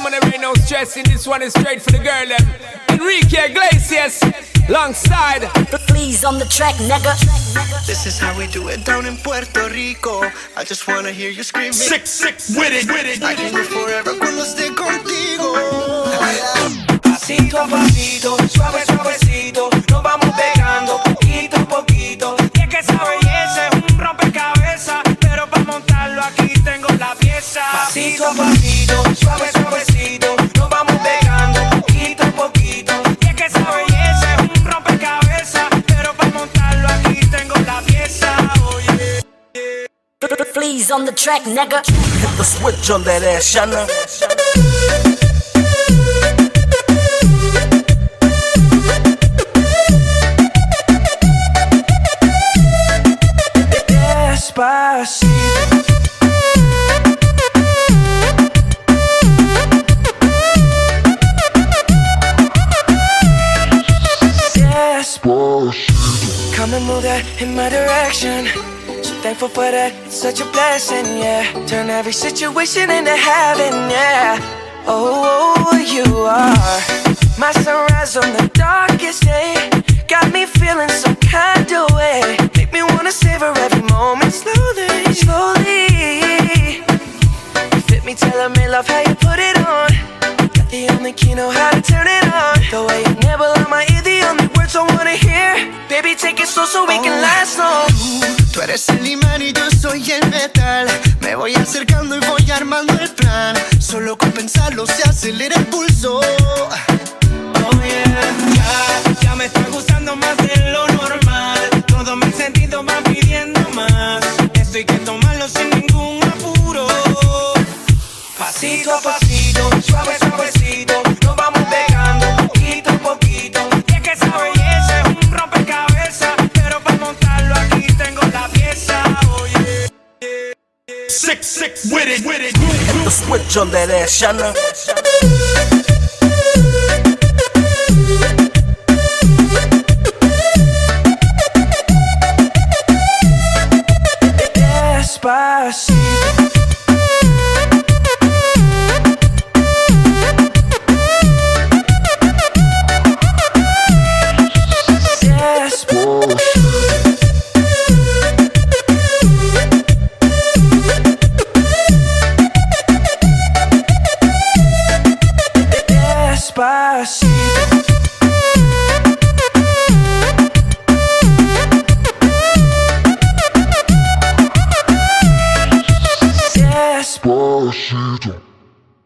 woman, there ain't no stressing. This one is straight for the girl, them. Enrique Iglesias, alongside. Please on the track, nigga. This is how we do it down in Puerto Rico. I just wanna hear you screaming. Sick, with it. I can live forever cuando esté contigo. Pasito a pasito, suave, suavecito, nos vamos pegando poquito a poquito. Y es que esa belleza es un rompecabezas, pero para montarlo aquí tengo la pieza. Pasito a pasito, suave, suavecito, nos vamos pegando poquito a poquito. Y es que esa belleza es un rompecabezas, pero para montarlo aquí tengo la pieza. Oye. Please on the track, nigga. Hit the switch on that ass, Shana. Despacito. Come and move that in my direction. So thankful for that, it's such a blessing, yeah. Turn every situation into heaven, yeah. Oh, you are my sunrise on the darkest day. Got me feeling some kind of way. Make me wanna savor every moment slowly, slowly. You fit me, telling me love how you put it on. Got the only key, know how to turn it on. The way you nibble on my ear, the only words I wanna hear. Baby, take it slow so we can last long. Tú eres el imán y yo soy el metal. Me voy acercando y voy armando el plan. Solo con pensarlo se acelera el pulso. Oh yeah, ya me está gustando más de lo normal. Todos mis sentidos van pidiendo más. Esto hay que tomarlo sin ningún apuro. Pasito a pasito, suave, suavecito, nos vamos pegando poquito a poquito. Y es que esa belleza es un rompecabezas, pero para montarlo aquí tengo la pieza. Oye. Sick, with it. Hit the switch on that ass, Shana. Despacito. Despacito.